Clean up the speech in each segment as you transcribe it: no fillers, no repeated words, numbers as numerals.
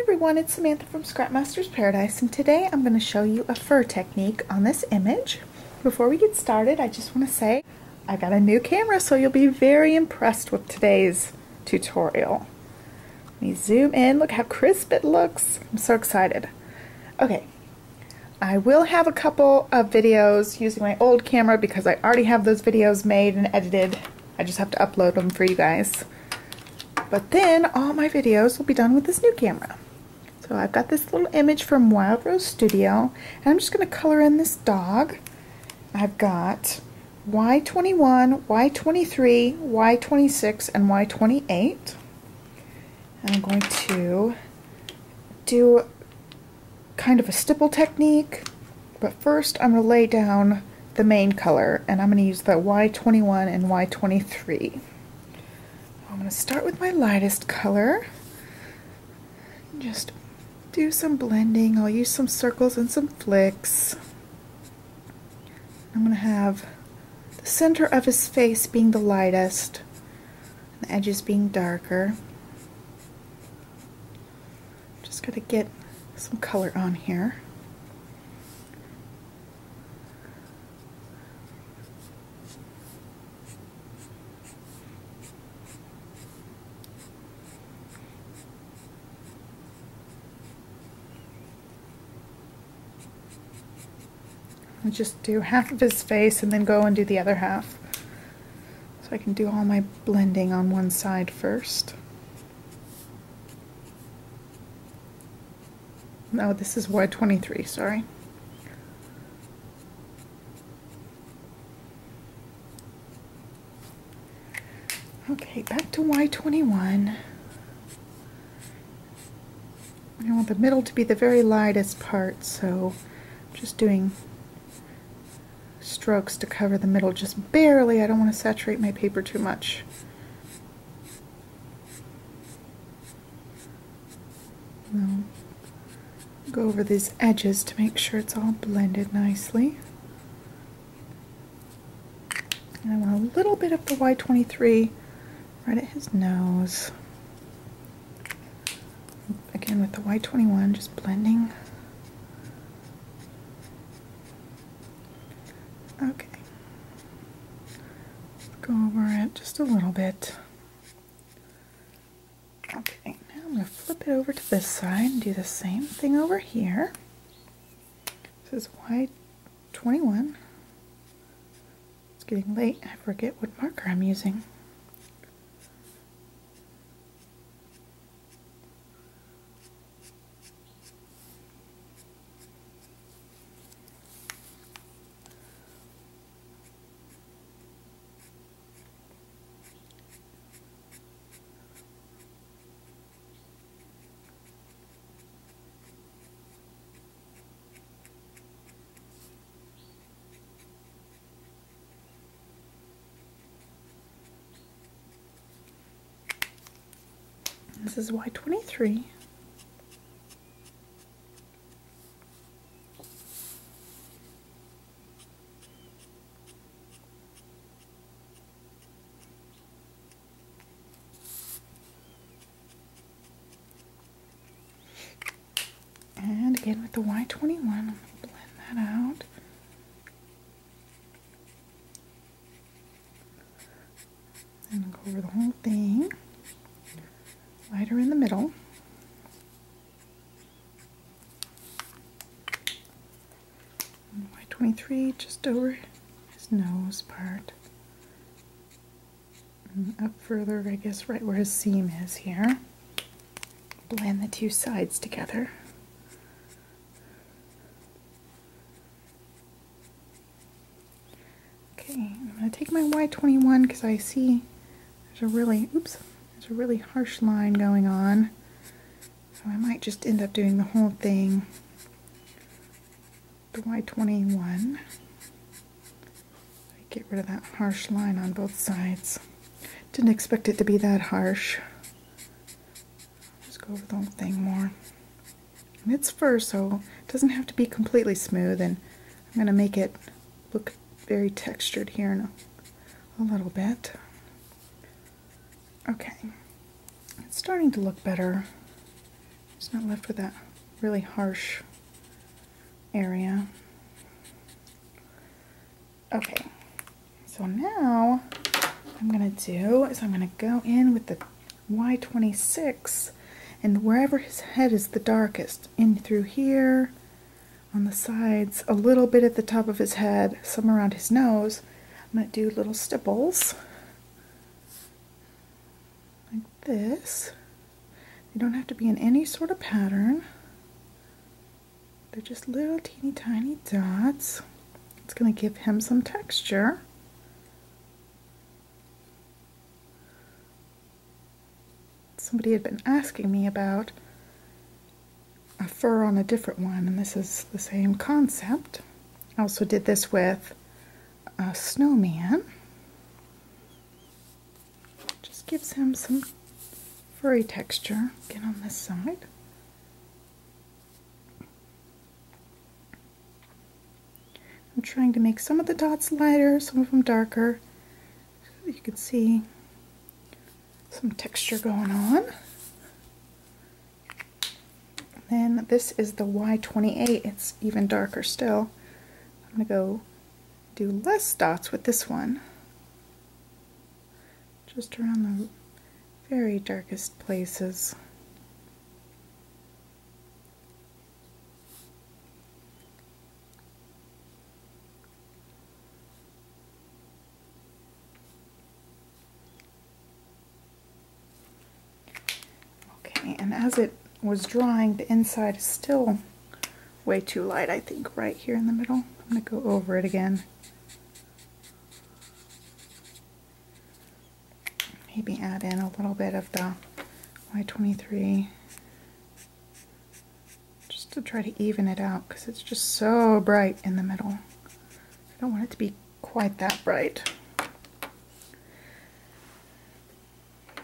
everyone, it's Samantha from Scrapmaster's Paradise, and today I'm going to show you a fur technique on this image. Before we get started, I just want to say I got a new camera, so you'll be very impressed with today's tutorial. Let me zoom in. Look how crisp it looks. I'm so excited. Okay, I will have a couple of videos using my old camera because I already have those videos made and edited. I just have to upload them for you guys. But then all my videos will be done with this new camera. So I've got this little image from Wild Rose Studio, and I'm just going to color in this dog. I've got Y21, Y23, Y26, and Y28. And I'm going to do kind of a stipple technique, but first I'm going to lay down the main color, and I'm going to use the Y21 and Y23. I'm going to start with my lightest color. Just do some blending. I'll use some circles and some flicks. I'm going to have the center of his face being the lightest, and the edges being darker. Just got to get some color on here. I'll just do half of his face and then go and do the other half. So I can do all my blending on one side first. No, this is Y23, sorry. Okay, back to Y21. I want the middle to be the very lightest part, so I'm just doing strokes to cover the middle just barely. I don't want to saturate my paper too much. I'll go over these edges to make sure it's all blended nicely. And I want a little bit of the Y23 right at his nose. Again with the Y21, just blending. Okay, go over it just a little bit. Okay, now I'm going to flip it over to this side and do the same thing over here. This is Y21. It's getting late. I forget what marker I'm using. This is Y23. And again with the Y21, I'm going to blend that out. And I'll go over the whole thing. Lighter in the middle. And Y23 just over his nose part. And up further, I guess, right where his seam is here. Blend the two sides together. Okay, I'm going to take my Y21 because I see there's a really harsh line going on, so I might just end up doing the whole thing, the Y21. Get rid of that harsh line on both sides. Didn't expect it to be that harsh. Just go over the whole thing more. And it's fur, so it doesn't have to be completely smooth, and I'm going to make it look very textured here in a little bit. Okay, it's starting to look better. Just not left with that really harsh area. Okay, so now what I'm going to do is I'm going to go in with the Y26 and wherever his head is the darkest, in through here, on the sides, a little bit at the top of his head, some around his nose. I'm going to do little stipples like this. They don't have to be in any sort of pattern. They're just little teeny tiny dots. It's going to give him some texture. Somebody had been asking me about a fur on a different one, and this is the same concept. I also did this with a snowman. Just gives him some furry texture. Again on this side. I'm trying to make some of the dots lighter, some of them darker, so that you can see some texture going on. Then this is the Y28, it's even darker still. I'm going to go do less dots with this one, just around the very darkest places. Okay, and as it was drying, the inside is still way too light, I think, right here in the middle. I'm going to go over it again. Maybe add in a little bit of the Y23 just to try to even it out because it's just so bright in the middle. I don't want it to be quite that bright.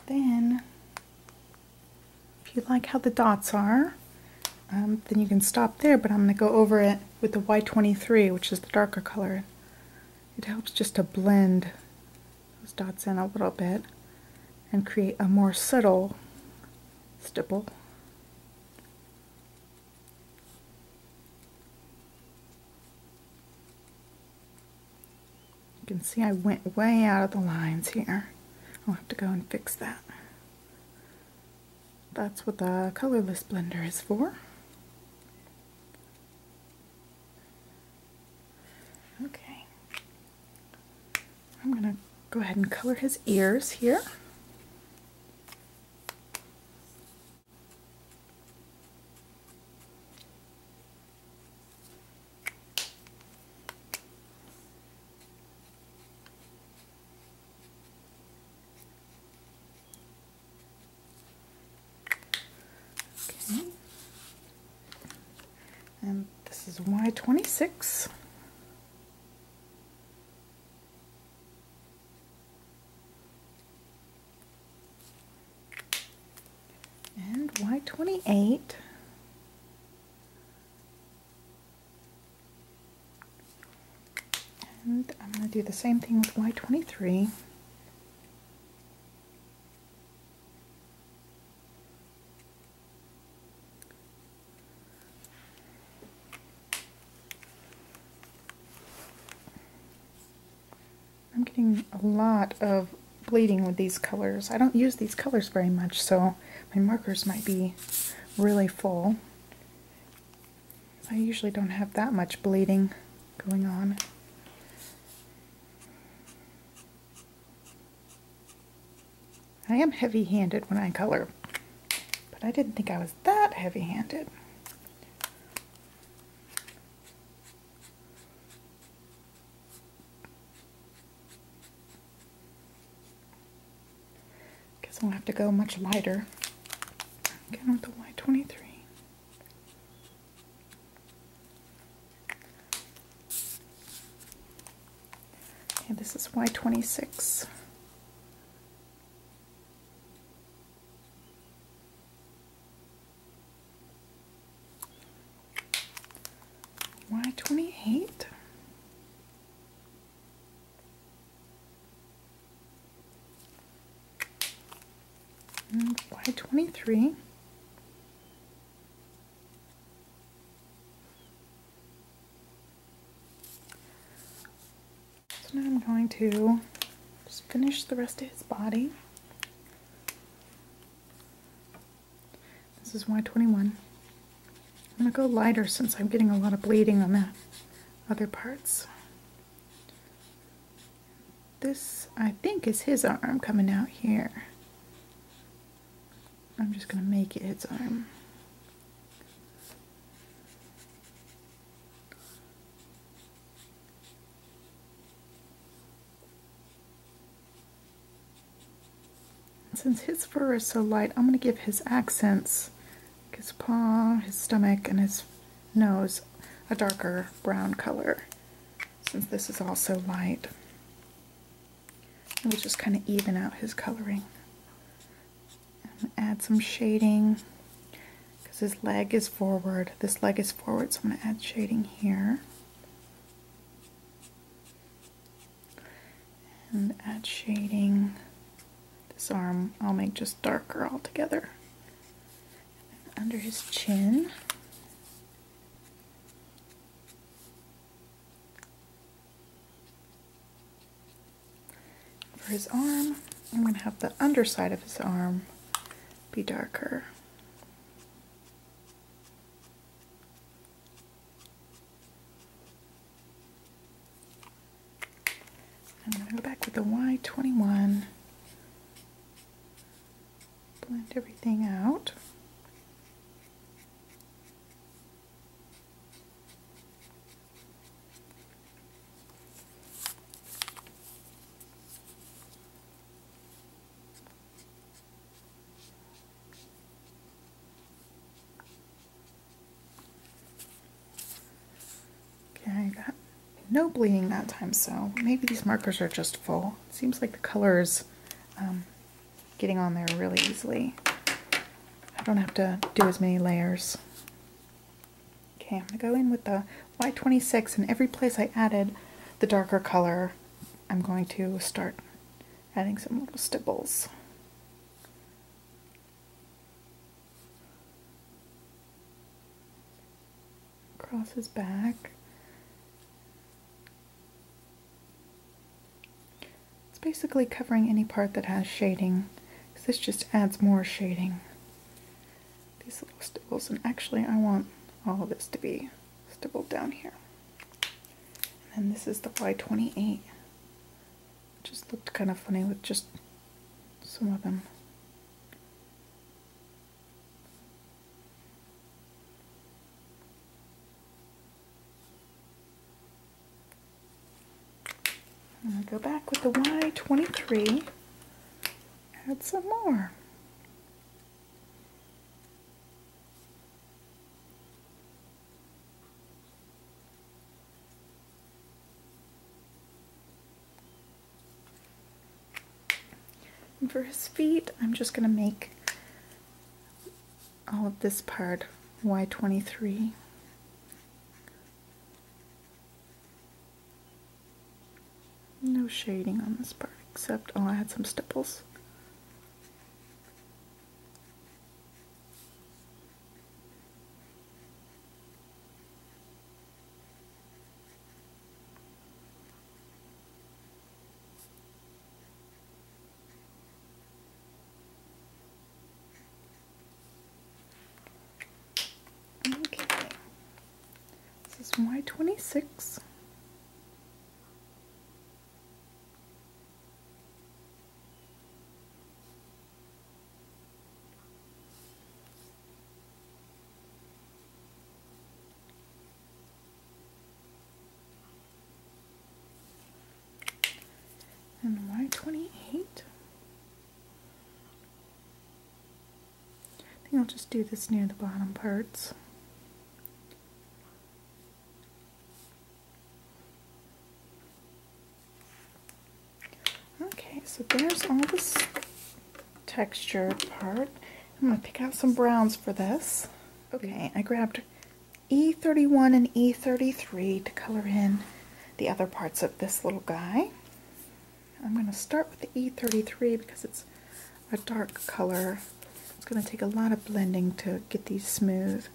Then, if you like how the dots are, then you can stop there, but I'm going to go over it with the Y23, which is the darker color. It helps just to blend those dots in a little bit and create a more subtle stipple. You can see I went way out of the lines here. I'll have to go and fix that. That's what the colorless blender is for. Okay. I'm going to go ahead and color his ears here. Okay. And this is Y26. And Y28. And I'm going to do the same thing with Y23. I'm getting a lot of bleeding with these colors. I don't use these colors very much, so my markers might be really full. I usually don't have that much bleeding going on. I am heavy-handed when I color, but I didn't think I was that heavy-handed. Guess I'll have to go much lighter again with the Y23. Okay, this is Y26. Y28. And Y23. So now I'm going to just finish the rest of his body. This is Y21. I'm going to go lighter since I'm getting a lot of bleeding on the other parts. This, I think, is his arm coming out here. I'm just going to make it his arm. Since his fur is so light, I'm going to give his accents, his paw, his stomach, and his nose a darker brown color, since this is also light. And we'll just kind of even out his coloring. And add some shading, because his leg is forward. This leg is forward, so I'm going to add shading here. And add shading. This arm I'll make just darker altogether. And under his chin. For his arm, I'm going to have the underside of his arm be darker. I'm going to go back with the Y21. Blend everything out. Okay, I got no bleeding that time, so maybe these markers are just full. It seems like the color is getting on there really easily. I don't have to do as many layers. Okay, I'm going to go in with the Y26, and every place I added the darker color, I'm going to start adding some little stipples. Across his back. It's basically covering any part that has shading. This just adds more shading. These little stipples, and actually I want all of this to be stippled down here. And then this is the Y28. Just looked kind of funny with just some of them. I'm going to go back with the Y23. Add some more. And for his feet, I'm just going to make all of this part Y23. No shading on this part, except I'll add some stipples. Okay, this is Y26. And Y28. I think I'll just do this near the bottom parts. Okay, so there's all this textured part. I'm going to pick out some browns for this. Okay, I grabbed E31 and E33 to color in the other parts of this little guy. I'm going to start with the E33 because it's a dark color. It's going to take a lot of blending to get these smooth.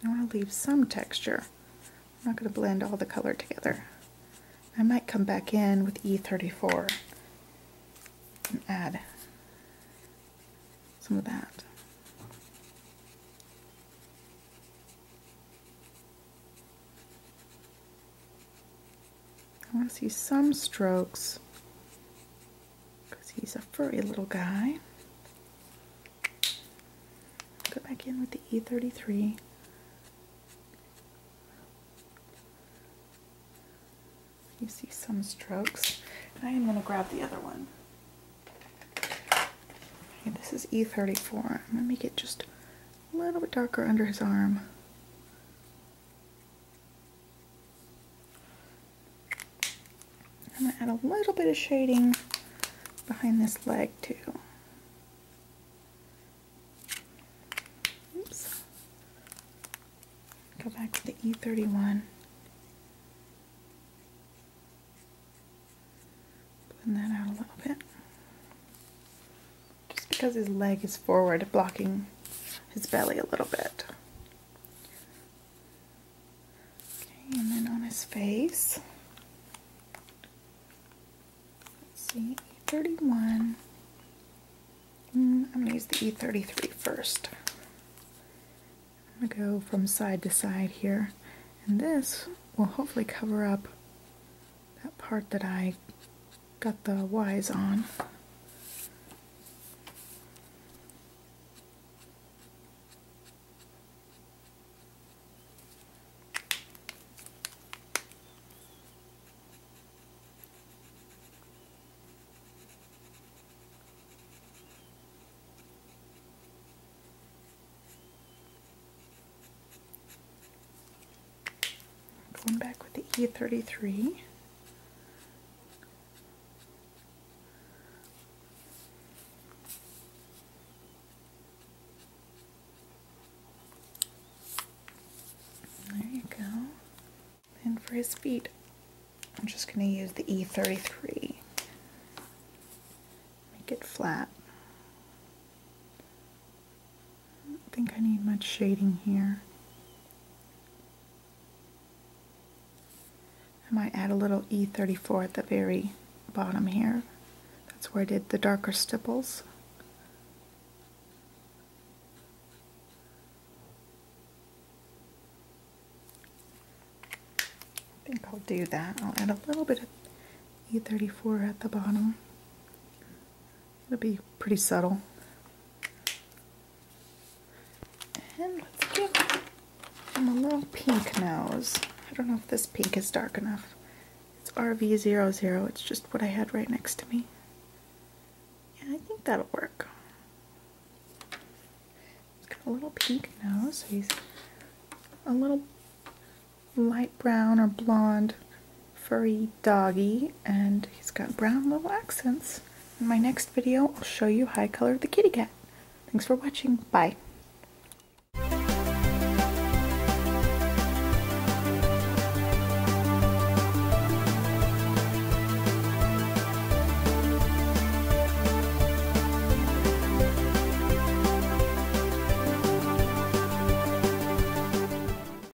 I want to leave some texture. I'm not going to blend all the color together. I might come back in with E34 and add some of that. I want to see some strokes because he's a furry little guy. Go back in with the E33. You see some strokes. And I am going to grab the other one. Okay, this is E34. I'm going to make it just a little bit darker under his arm. I'm going to add a little bit of shading behind this leg too. Oops. Go back to the E31. Blend that out a little bit. Just because his leg is forward, blocking his belly a little bit. Okay, and then on his face. See, E31. I'm going to use the E33 first. I'm going to go from side to side here, and this will hopefully cover up that part that I got the Y's on. Going back with the E33. There you go. And for his feet, I'm just going to use the E33. Make it flat. I don't think I need much shading here. I might add a little E34 at the very bottom here. That's where I did the darker stipples. I think I'll do that. I'll add a little bit of E34 at the bottom. It'll be pretty subtle. And let's give him a little pink nose. I don't know if this pink is dark enough. It's RV00. It's just what I had right next to me. Yeah, I think that'll work. He's got a little pink nose. He's a little light brown or blonde furry doggy, and he's got brown little accents. In my next video, I'll show you how I colored the kitty cat. Thanks for watching. Bye.